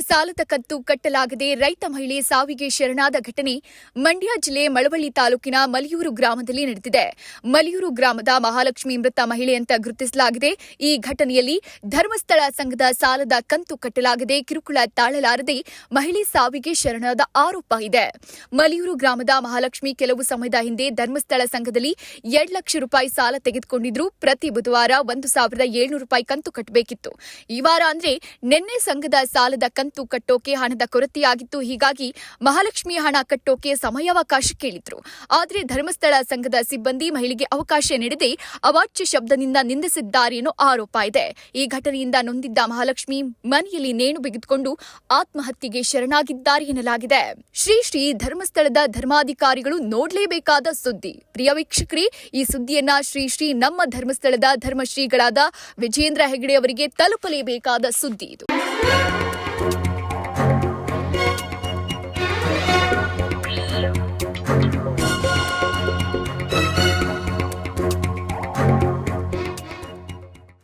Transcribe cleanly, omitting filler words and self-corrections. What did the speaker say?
ಸಾಲದ ಕಂತು ಕಟ್ಟಲಾಗದೆ ರೈತ ಮಹಿಳೆ ಸಾವಿಗೆ ಶರಣಾದ ಘಟನೆ ಮಂಡ್ಯ ಜಿಲ್ಲೆ ಮಳವಳ್ಳಿ ತಾಲೂಕಿನ ಮಲಿಯೂರು ಗ್ರಾಮದಲ್ಲಿ ನಡೆದಿದೆ. ಮಲಿಯೂರು ಗ್ರಾಮದ ಮಹಾಲಕ್ಷ್ಮಿ ಮೃತ ಮಹಿಳೆ ಅಂತ ಗುರುತಿಸಲಾಗಿದೆ. ಈ ಘಟನೆಯಲ್ಲಿ ಧರ್ಮಸ್ಥಳ ಸಂಘದ ಸಾಲದ ಕಂತು ಕಟ್ಟಲಾಗದೆ ಕಿರುಕುಳ ತಾಳಲಾರದೆ ಮಹಿಳೆ ಸಾವಿಗೆ ಶರಣಾದ ಆರೋಪ ಇದೆ. ಮಲಿಯೂರು ಗ್ರಾಮದ ಮಹಾಲಕ್ಷ್ಮಿ ಕೆಲವು ಸಮಯದ ಹಿಂದೆ ಧರ್ಮಸ್ಥಳ ಸಂಘದಲ್ಲಿ 2 ಲಕ್ಷ ರೂಪಾಯಿ ಸಾಲ ತೆಗೆದುಕೊಂಡಿದ್ರು. ಪ್ರತಿ ಬುಧವಾರ 1,700 ರೂಪಾಯಿ ಕಂತು ಕಟ್ಟಬೇಕಿತ್ತು. ಈ ವಾರ ಅಂದ್ರೆ ನಿನ್ನೆ ಸಂಘದ ಸಾಲದ ಕಂತು ಕಟ್ಟೋಕೆ ಹಣದ ಕೊರತೆಯಾಗಿತ್ತು. ಹೀಗಾಗಿ ಮಹಾಲಕ್ಷ್ಮಿ ಹಣ ಕಟ್ಟೋಕೆ ಸಮಯಾವಕಾಶ ಕೇಳಿದ್ರು. ಆದರೆ ಧರ್ಮಸ್ಥಳ ಸಂಘದ ಸಿಬ್ಬಂದಿ ಮಹಿಳೆಗೆ ಅವಕಾಶ ನೀಡದೆ ಅವಾಚ್ಯ ಶಬ್ದದಿಂದ ನಿಂದಿಸಿದ್ದಾರೆ ಎನ್ನುವ ಆರೋಪ ಇದೆ. ಈ ಘಟನೆಯಿಂದ ನೊಂದಿದ್ದ ಮಹಾಲಕ್ಷ್ಮಿ ಮನೆಯಲ್ಲಿ ನೇಣು ಬಿಗಿದುಕೊಂಡು ಆತ್ಮಹತ್ಯೆಗೆ ಶರಣಾಗಿದ್ದಾರೆ ಎನ್ನಲಾಗಿದೆ. ಶ್ರೀ ಧರ್ಮಸ್ಥಳದ ಧರ್ಮಾಧಿಕಾರಿಗಳು ನೋಡಲೇಬೇಕಾದ ಸುದ್ದಿ. ಪ್ರಿಯ ವೀಕ್ಷಕರೇ, ಈ ಸುದ್ದಿಯನ್ನ ಶ್ರೀ ನಮ್ಮ ಧರ್ಮಸ್ಥಳದ ಧರ್ಮಶ್ರೀಗಳಾದ ವಿಜೇಂದ್ರ ಹೆಗಡೆ ಅವರಿಗೆ ತಲುಪಲೇಬೇಕಾದ ಸುದ್ದಿ ಇದು.